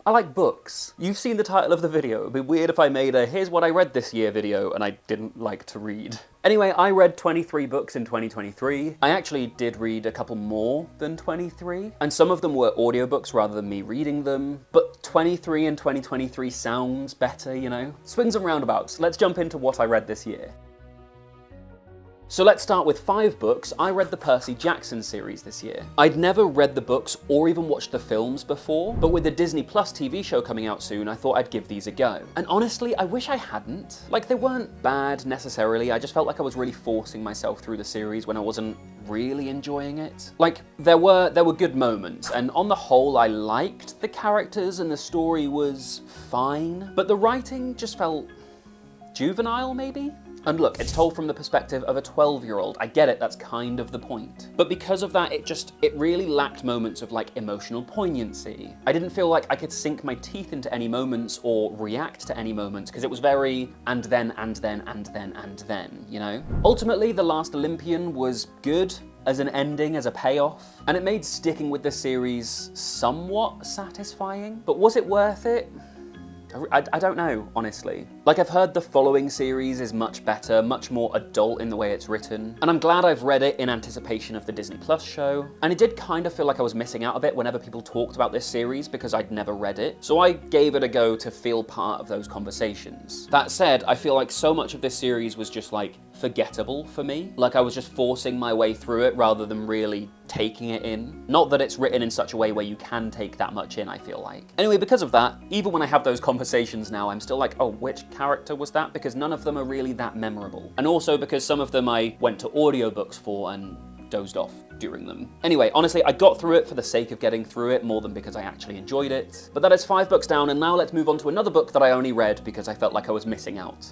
I like books. You've seen the title of the video. It'd be weird if I made a here's what I read this year video and I didn't like to read. Anyway, I read 23 books in 2023. I actually did read a couple more than 23, and some of them were audiobooks rather than me reading them, but 23 in 2023 sounds better, you know? Swings and roundabouts. Let's jump into what I read this year. So let's start with 5 books. I read the Percy Jackson series this year. I'd never read the books or even watched the films before, but with the Disney Plus TV show coming out soon, I thought I'd give these a go. And honestly, I wish I hadn't. Like, they weren't bad necessarily, I just felt like I was really forcing myself through the series when I wasn't really enjoying it. Like, there were good moments, and on the whole, I liked the characters and the story was fine, but the writing just felt juvenile, maybe? And look, it's told from the perspective of a 12-year-old. I get it, that's kind of the point. But because of that, it really lacked moments of like emotional poignancy. I didn't feel like I could sink my teeth into any moments or react to any moments, because it was very and then, you know? Ultimately, The Last Olympian was good as an ending, as a payoff, and it made sticking with the series somewhat satisfying. But was it worth it? I don't know, honestly. Like, I've heard the following series is much better, much more adult in the way it's written, and I'm glad I've read it in anticipation of the Disney Plus show. And it did kind of feel like I was missing out a bit whenever people talked about this series because I'd never read it, so I gave it a go to feel part of those conversations. That said, I feel like so much of this series was just like forgettable for me. Like, I was just forcing my way through it rather than really taking it in. Not that it's written in such a way where you can take that much in, I feel like. Anyway, because of that, even when I have those conversations now, I'm still like, oh, which character was that? Because none of them are really that memorable. And also because some of them I went to audiobooks for and dozed off during them. Anyway, honestly, I got through it for the sake of getting through it more than because I actually enjoyed it. But that is 5 books down, and now let's move on to another book that I only read because I felt like I was missing out.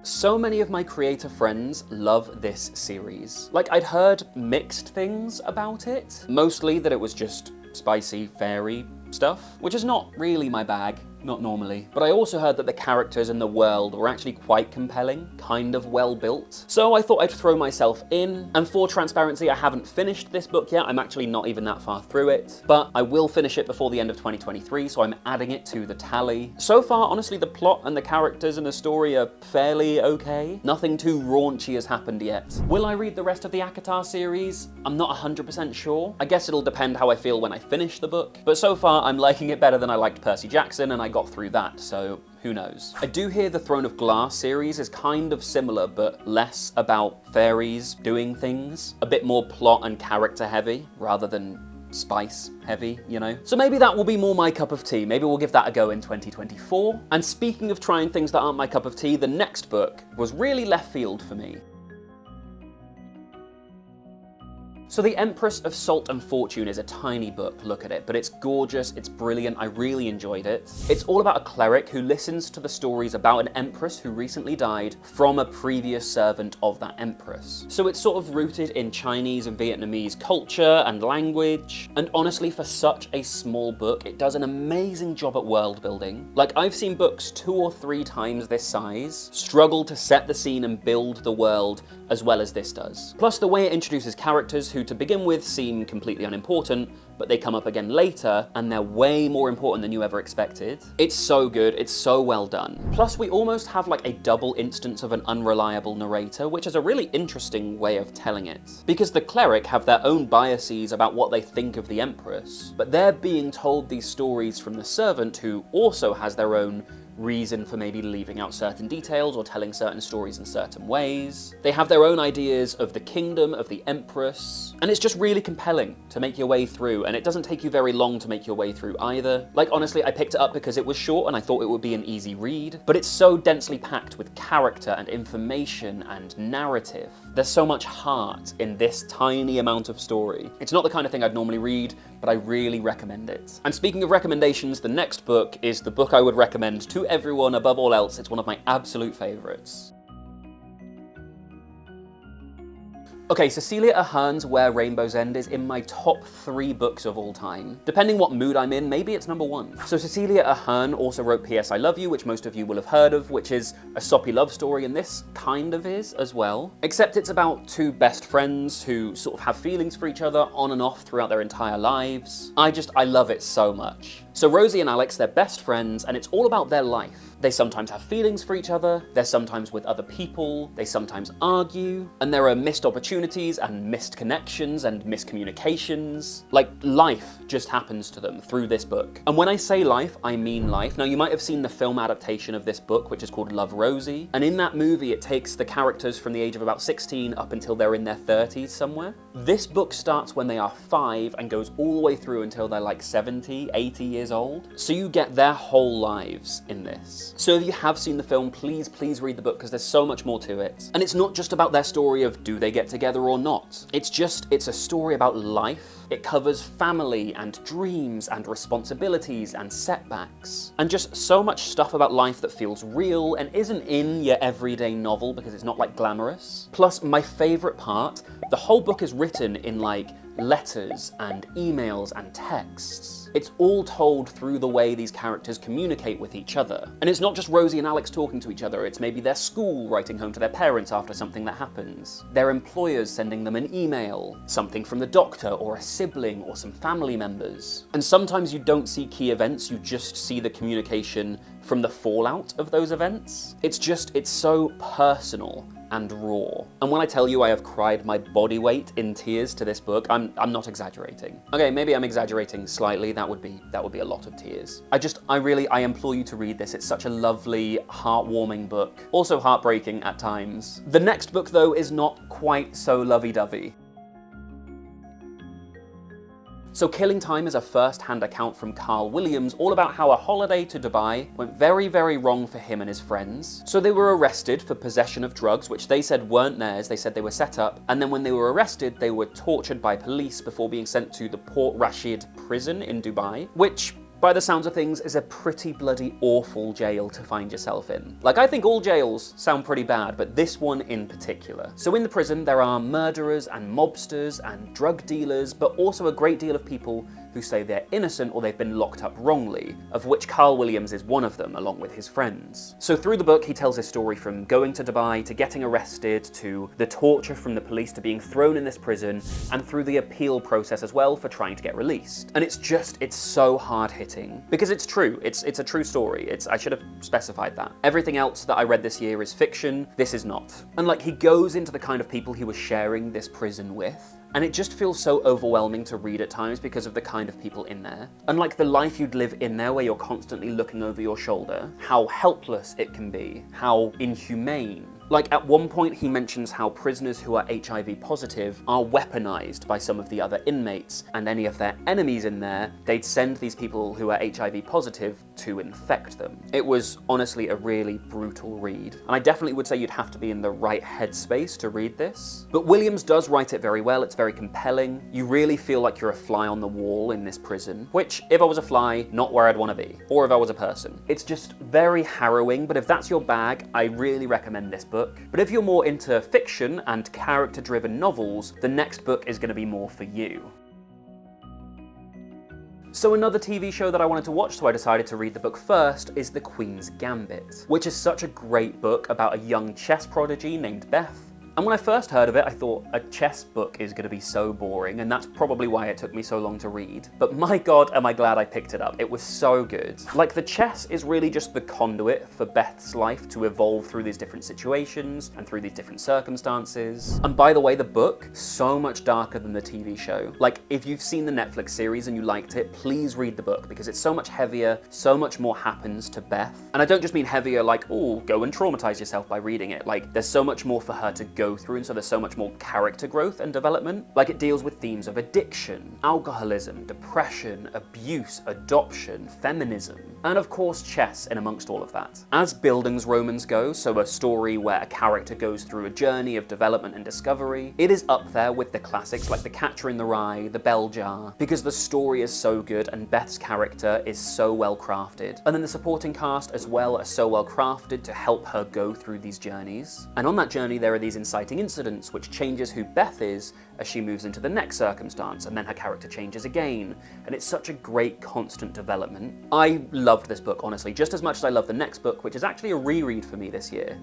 So many of my creator friends love this series. Like, I'd heard mixed things about it. Mostly that it was just spicy fairy stuff, which is not really my bag. Not normally. But I also heard that the characters in the world were actually quite compelling, kind of well built. So I thought I'd throw myself in, and for transparency, I haven't finished this book yet. I'm actually not even that far through it, but I will finish it before the end of 2023, so I'm adding it to the tally. So far, honestly, the plot and the characters and the story are fairly okay. Nothing too raunchy has happened yet. Will I read the rest of the ACOTAR series? I'm not 100% sure. I guess it'll depend how I feel when I finish the book, but so far, I'm liking it better than I liked Percy Jackson, and I got through that, so who knows. I do hear the Throne of Glass series is kind of similar, but less about fairies doing things. A bit more plot and character heavy, rather than spice heavy, you know? So maybe that will be more my cup of tea. Maybe we'll give that a go in 2024. And speaking of trying things that aren't my cup of tea, the next book was really left field for me. So The Empress of Salt and Fortune is a tiny book, look at it, but it's gorgeous, it's brilliant, I really enjoyed it. It's all about a cleric who listens to the stories about an empress who recently died from a previous servant of that empress. So it's sort of rooted in Chinese and Vietnamese culture and language, and honestly, for such a small book, it does an amazing job at world building. Like, I've seen books 2 or 3 times this size struggle to set the scene and build the world as well as this does. Plus, the way it introduces characters who to begin with seem completely unimportant, but they come up again later, and they're way more important than you ever expected. It's so good, it's so well done. Plus, we almost have like a double instance of an unreliable narrator, which is a really interesting way of telling it. Because the cleric have their own biases about what they think of the Empress, but they're being told these stories from the servant who also has their own reason for maybe leaving out certain details or telling certain stories in certain ways. They have their own ideas of the kingdom, of the Empress, and it's just really compelling to make your way through, and it doesn't take you very long to make your way through either. Like, honestly, I picked it up because it was short and I thought it would be an easy read, but it's so densely packed with character and information and narrative. There's so much heart in this tiny amount of story. It's not the kind of thing I'd normally read, but I really recommend it. And speaking of recommendations, the next book is the book I would recommend to everyone above all else. It's one of my absolute favorites. Okay, Cecilia Ahern's Where Rainbows End is in my top 3 books of all time. Depending what mood I'm in, maybe it's number 1. So Cecilia Ahern also wrote P.S. I Love You, which most of you will have heard of, which is a soppy love story, and this kind of is as well. Except it's about 2 best friends who sort of have feelings for each other on and off throughout their entire lives. I love it so much. So Rosie and Alex, they're best friends, and it's all about their life. They sometimes have feelings for each other, they're sometimes with other people, they sometimes argue, and there are missed opportunities and missed connections and miscommunications. Like, life just happens to them through this book. And when I say life, I mean life. Now, you might have seen the film adaptation of this book, which is called Love, Rosie, and in that movie, it takes the characters from the age of about 16 up until they're in their 30s somewhere. This book starts when they are 5 and goes all the way through until they're like 70, 80 years old. So you get their whole lives in this. So if you have seen the film, please read the book because there's so much more to it. And it's not just about their story of do they get together or not. It's a story about life. It covers family and dreams and responsibilities and setbacks. And just so much stuff about life that feels real and isn't in your everyday novel because it's not like glamorous. Plus, my favorite part, the whole book is written in like letters and emails and texts. It's all told through the way these characters communicate with each other. And it's not just Rosie and Alex talking to each other, it's maybe their school writing home to their parents after something that happens, their employers sending them an email, something from the doctor or a sibling or some family members. And sometimes you don't see key events, you just see the communication from the fallout of those events. It's so personal and raw. And when I tell you I have cried my body weight in tears to this book, I'm not exaggerating. Okay, maybe I'm exaggerating slightly, that would be a lot of tears. I implore you to read this. It's such a lovely, heartwarming book. Also heartbreaking at times. The next book though is not quite so lovey-dovey. So Killing Time is a first-hand account from Carl Williams all about how a holiday to Dubai went very, very wrong for him and his friends. So they were arrested for possession of drugs, which they said weren't theirs, they said they were set up, and then when they were arrested, they were tortured by police before being sent to the Port Rashid prison in Dubai, which, by the sounds of things, is a pretty bloody awful jail to find yourself in. Like, I think all jails sound pretty bad, but this one in particular. So in the prison, there are murderers and mobsters and drug dealers, but also a great deal of people who say they're innocent or they've been locked up wrongly, of which Carl Williams is one of them, along with his friends. So through the book, he tells his story from going to Dubai, to getting arrested, to the torture from the police, to being thrown in this prison, and through the appeal process as well for trying to get released. And it's so hard-hitting. Because it's true, it's a true story. I should have specified that. Everything else that I read this year is fiction, this is not. And like, he goes into the kind of people he was sharing this prison with, and it just feels so overwhelming to read at times because of the kind of people in there. Unlike the life you'd live in there where you're constantly looking over your shoulder, how helpless it can be, how inhumane. Like, at one point he mentions how prisoners who are HIV positive are weaponized by some of the other inmates, and any of their enemies in there, they'd send these people who are HIV positive to infect them. It was honestly a really brutal read, and I definitely would say you'd have to be in the right headspace to read this. But Williams does write it very well, it's very compelling. You really feel like you're a fly on the wall in this prison, which, if I was a fly, not where I'd want to be, or if I was a person. It's just very harrowing, but if that's your bag, I really recommend this book. But if you're more into fiction and character-driven novels, the next book is going to be more for you. So another TV show that I wanted to watch, so I decided to read the book first, is The Queen's Gambit, which is such a great book about a young chess prodigy named Beth. And when I first heard of it, I thought a chess book is going to be so boring, and that's probably why it took me so long to read. But my god, am I glad I picked it up. It was so good. Like, the chess is really just the conduit for Beth's life to evolve through these different situations and through these different circumstances. And by the way, the book, so much darker than the TV show. Like, if you've seen the Netflix series and you liked it, please read the book, because it's so much heavier, so much more happens to Beth. And I don't just mean heavier like, oh, go and traumatize yourself by reading it. Like, there's so much more for her to go through, and so there's so much more character growth and development. Like, it deals with themes of addiction, alcoholism, depression, abuse, adoption, feminism, and of course chess in amongst all of that. As Bildungsromans go, so a story where a character goes through a journey of development and discovery, it is up there with the classics like The Catcher in the Rye, The Bell Jar, because the story is so good and Beth's character is so well crafted. And then the supporting cast as well are so well crafted to help her go through these journeys. And on that journey there are these insightful inciting incidents, which changes who Beth is as she moves into the next circumstance, and then her character changes again, and it's such a great constant development. I loved this book, honestly, just as much as I love the next book, which is actually a reread for me this year.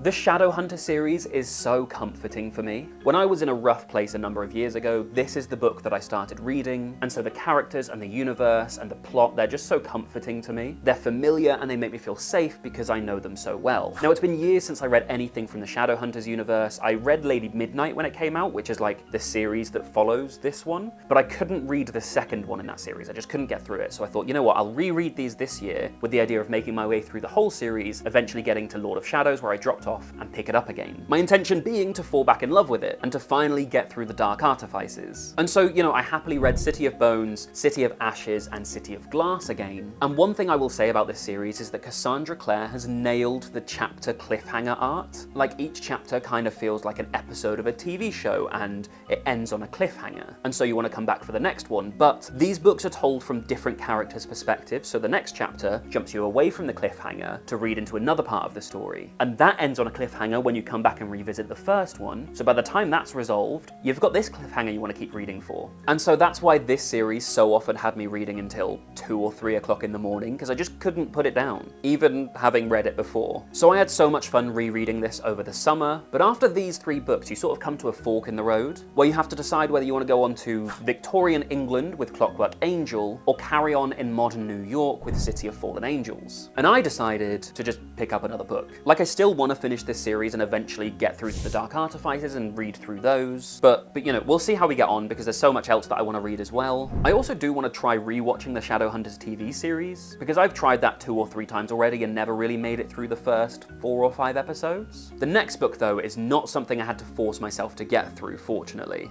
The Shadowhunter series is so comforting for me. When I was in a rough place a number of years ago, this is the book that I started reading, and so the characters and the universe and the plot, they're just so comforting to me. They're familiar and they make me feel safe because I know them so well. Now, it's been years since I read anything from the Shadowhunters universe. I read Lady Midnight when it came out, which is like the series that follows this one, but I couldn't read the second one in that series. I just couldn't get through it, so I thought, you know what, I'll reread these this year with the idea of making my way through the whole series, eventually getting to Lord of Shadows, where I dropped off, and pick it up again. My intention being to fall back in love with it and to finally get through the Dark Artifices. And so, you know, I happily read City of Bones, City of Ashes, and City of Glass again. And one thing I will say about this series is that Cassandra Clare has nailed the chapter cliffhanger art. Like, each chapter kind of feels like an episode of a TV show and it ends on a cliffhanger. And so you want to come back for the next one. But these books are told from different characters' perspectives, so the next chapter jumps you away from the cliffhanger to read into another part of the story. And that ends on a cliffhanger when you come back and revisit the first one, so by the time that's resolved, you've got this cliffhanger you want to keep reading for. And so that's why this series so often had me reading until 2 or 3 o'clock in the morning, because I just couldn't put it down, even having read it before. So I had so much fun rereading this over the summer, but after these 3 books, you sort of come to a fork in the road, where you have to decide whether you want to go on to Victorian England with Clockwork Angel, or carry on in modern New York with City of Fallen Angels. And I decided to just pick up another book. Like, I still want to finish this series and eventually get through to the Dark Artifices and read through those. But you know, we'll see how we get on, because there's so much else that I want to read as well. I also do want to try rewatching the Shadowhunters TV series, because I've tried that 2 or 3 times already and never really made it through the first 4 or 5 episodes. The next book, though, is not something I had to force myself to get through, fortunately.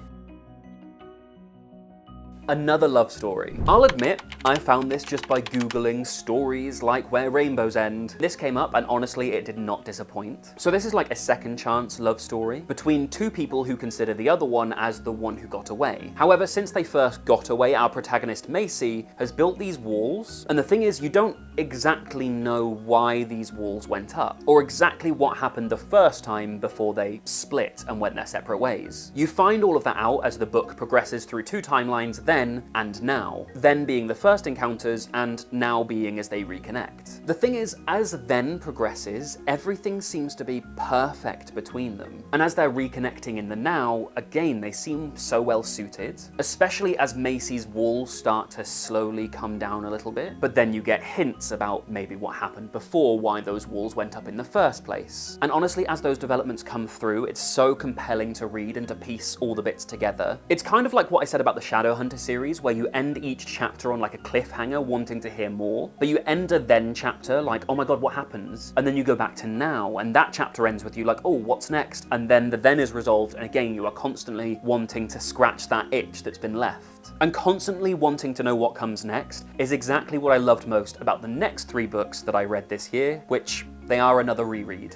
Another love story. I'll admit, I found this just by Googling stories like Where Rainbows End. This came up and honestly, it did not disappoint. So this is like a second chance love story between 2 people who consider the other one as the one who got away. However, since they first got away, our protagonist Macy has built these walls, and the thing is, you don't exactly know why these walls went up, or exactly what happened the first time before they split and went their separate ways. You find all of that out as the book progresses through 2 timelines, then and now. Then being the first encounters, and now being as they reconnect. The thing is, as then progresses, everything seems to be perfect between them. And as they're reconnecting in the now, again, they seem so well suited, especially as Macy's walls start to slowly come down a little bit, but then you get hints about maybe what happened before, why those walls went up in the first place. And honestly, as those developments come through, it's so compelling to read and to piece all the bits together. It's kind of like what I said about the Shadowhunter series, where you end each chapter on like a cliffhanger wanting to hear more, but you end a then chapter like, oh my god, what happens? And then you go back to now, and that chapter ends with you like, oh, what's next? And then the then is resolved, and again, you are constantly wanting to scratch that itch that's been left. And constantly wanting to know what comes next is exactly what I loved most about the next 3 books that I read this year, which they are another reread.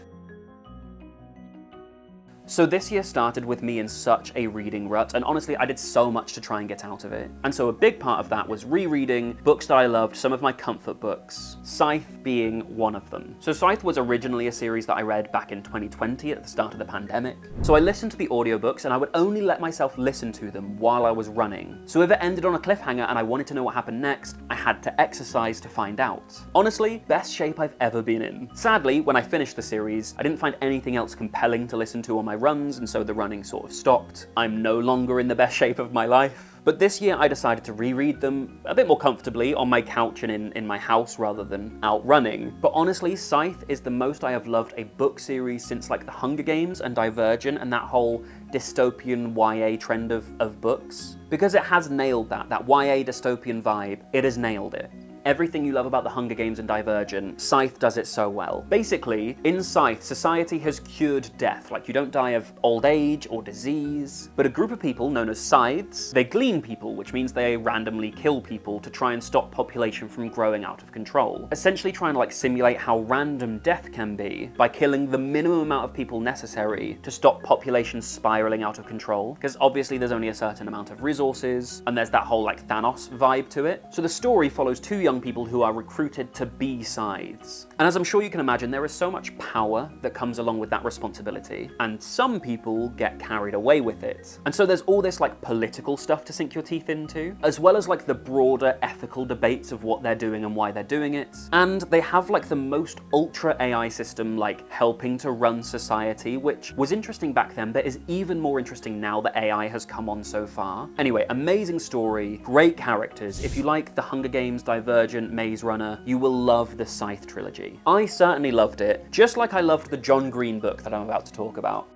So this year started with me in such a reading rut, and honestly, I did so much to try and get out of it. And so a big part of that was rereading books that I loved, some of my comfort books, Scythe being one of them. So Scythe was originally a series that I read back in 2020 at the start of the pandemic. So I listened to the audiobooks, and I would only let myself listen to them while I was running. So if it ended on a cliffhanger and I wanted to know what happened next, I had to exercise to find out. Honestly, best shape I've ever been in. Sadly, when I finished the series, I didn't find anything else compelling to listen to on my runs, and so the running sort of stopped. I'm no longer in the best shape of my life. But this year I decided to reread them a bit more comfortably on my couch and in my house rather than out running. But honestly, Scythe is the most I have loved a book series since like The Hunger Games and Divergent and that whole dystopian YA trend of books. Because it has nailed that YA dystopian vibe, it has nailed it. Everything you love about The Hunger Games and Divergent, Scythe does it so well. Basically, in Scythe, society has cured death. Like, you don't die of old age or disease. But a group of people known as Scythes, they glean people, which means they randomly kill people to try and stop population from growing out of control. Essentially trying to like simulate how random death can be by killing the minimum amount of people necessary to stop population spiraling out of control. Because obviously there's only a certain amount of resources, and there's that whole like Thanos vibe to it. So the story follows 2 young young people who are recruited to be Scythes. And as I'm sure you can imagine, there is so much power that comes along with that responsibility, and some people get carried away with it. And so there's all this like political stuff to sink your teeth into, as well as like the broader ethical debates of what they're doing and why they're doing it. And they have like the most ultra AI system like helping to run society, which was interesting back then, but is even more interesting now that AI has come on so far. Anyway, amazing story, great characters. If you like The Hunger Games, Divergent, Maze Runner, you will love the Scythe trilogy. I certainly loved it, just like I loved the John Green book that I'm about to talk about.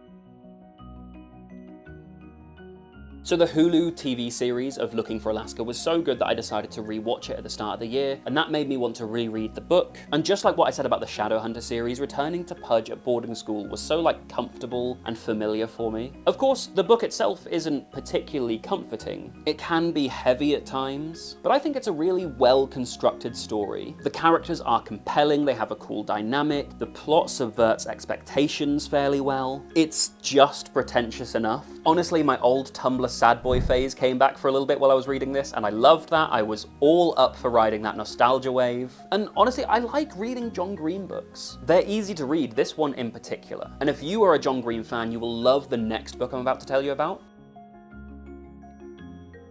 So the Hulu TV series of Looking for Alaska was so good that I decided to rewatch it at the start of the year, and that made me want to reread the book. And just like what I said about the Shadowhunter series, returning to Pudge at boarding school was so like comfortable and familiar for me. Of course, the book itself isn't particularly comforting. It can be heavy at times, but I think it's a really well-constructed story. The characters are compelling, they have a cool dynamic, the plot subverts expectations fairly well. It's just pretentious enough. Honestly, my old Tumblr sad boy phase came back for a little bit while I was reading this, and I loved that. I was all up for riding that nostalgia wave. And honestly, I like reading John Green books. They're easy to read, this one in particular. And if you are a John Green fan, you will love the next book I'm about to tell you about.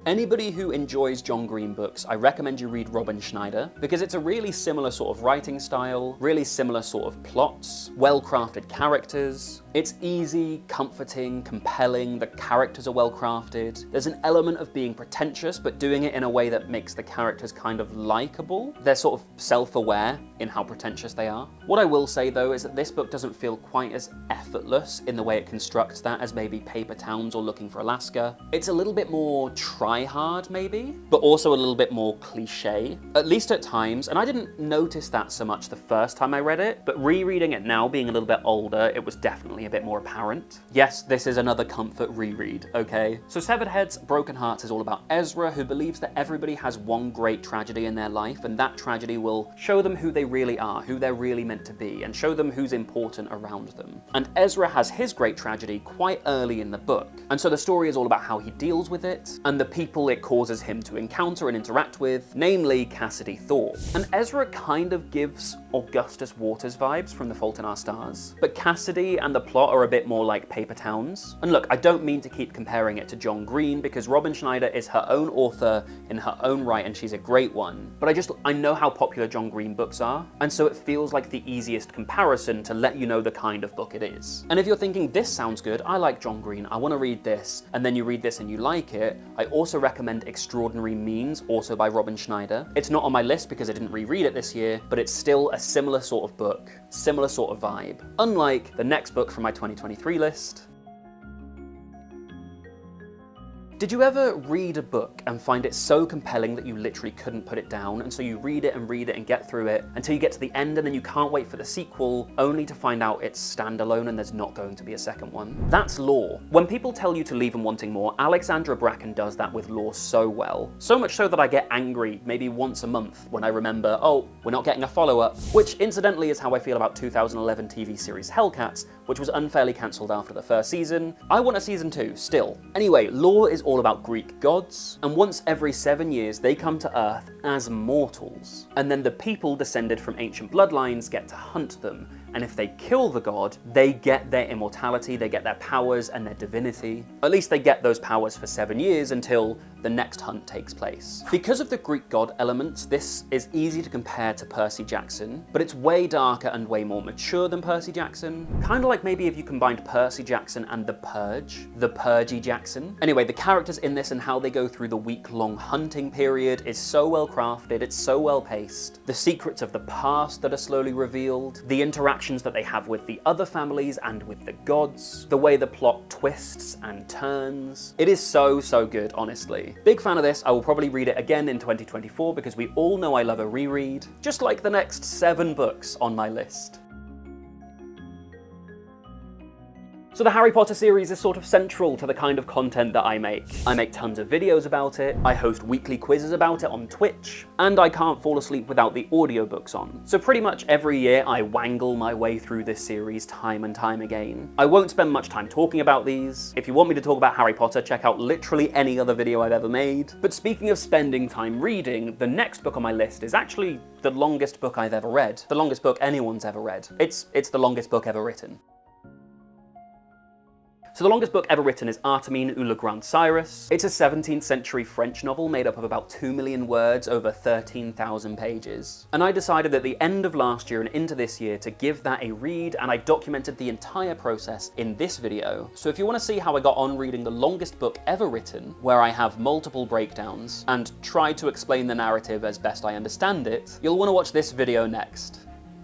Anybody who enjoys John Green books, I recommend you read Robin Schneider, because it's a really similar sort of writing style, really similar sort of plots, well-crafted characters. It's easy, comforting, compelling, the characters are well crafted. There's an element of being pretentious, but doing it in a way that makes the characters kind of likable. They're sort of self-aware in how pretentious they are. What I will say though is that this book doesn't feel quite as effortless in the way it constructs that as maybe Paper Towns or Looking for Alaska. It's a little bit more try-hard maybe, but also a little bit more cliche, at least at times, and I didn't notice that so much the first time I read it, but rereading it now, being a little bit older, it was definitely a bit more apparent. Yes, this is another comfort reread, okay? So Severed Heads, Broken Hearts is all about Ezra, who believes that everybody has one great tragedy in their life, and that tragedy will show them who they really are, who they're really meant to be, and show them who's important around them. And Ezra has his great tragedy quite early in the book, and so the story is all about how he deals with it, and the people it causes him to encounter and interact with, namely Cassidy Thorpe. And Ezra kind of gives Augustus Waters vibes from The Fault in Our Stars, but Cassidy and the plot are a bit more like Paper Towns. And look, I don't mean to keep comparing it to John Green, because Robin Schneider is her own author in her own right, and she's a great one. But I know how popular John Green books are, and so it feels like the easiest comparison to let you know the kind of book it is. And if you're thinking, this sounds good, I like John Green, I want to read this, and then you read this and you like it, I also recommend Extraordinary Means, also by Robin Schneider. It's not on my list because I didn't reread it this year, but it's still a similar sort of book, similar sort of vibe. Unlike the next book from my 2023 list. Did you ever read a book and find it so compelling that you literally couldn't put it down, and so you read it and get through it until you get to the end, and then you can't wait for the sequel, only to find out it's standalone and there's not going to be a second one? That's Lore. When people tell you to leave them wanting more, Alexandra Bracken does that with Lore so well. So much so that I get angry maybe once a month when I remember, oh, we're not getting a follow-up, which incidentally is how I feel about 2011 TV series Hellcats, which was unfairly cancelled after the first season. I want a season 2, still. Anyway, Lore is all about Greek gods, and once every 7 years they come to Earth as mortals, and then the people descended from ancient bloodlines get to hunt them, and if they kill the god, they get their immortality, they get their powers and their divinity. At least they get those powers for 7 years until the next hunt takes place. Because of the Greek god elements, this is easy to compare to Percy Jackson, but it's way darker and way more mature than Percy Jackson. Kind of like maybe if you combined Percy Jackson and The Purge, the Purgy Jackson. Anyway, the characters in this and how they go through the week-long hunting period is so well crafted, it's so well paced. The secrets of the past that are slowly revealed, the interactions that they have with the other families and with the gods, the way the plot twists and turns. It is so, so good, honestly. Big fan of this. I will probably read it again in 2024 because we all know I love a reread, just like the next 7 books on my list. So the Harry Potter series is sort of central to the kind of content that I make. I make tons of videos about it, I host weekly quizzes about it on Twitch, and I can't fall asleep without the audiobooks on. So pretty much every year I wangle my way through this series time and time again. I won't spend much time talking about these. If you want me to talk about Harry Potter, check out literally any other video I've ever made. But speaking of spending time reading, the next book on my list is actually the longest book I've ever read. The longest book anyone's ever read. It's the longest book ever written. So the longest book ever written is Artemine ou le Grand Cyrus. It's a 17th century French novel made up of about 2 million words over 13,000 pages. And I decided at the end of last year and into this year to give that a read, and I documented the entire process in this video. So if you want to see how I got on reading the longest book ever written, where I have multiple breakdowns and try to explain the narrative as best I understand it, you'll want to watch this video next.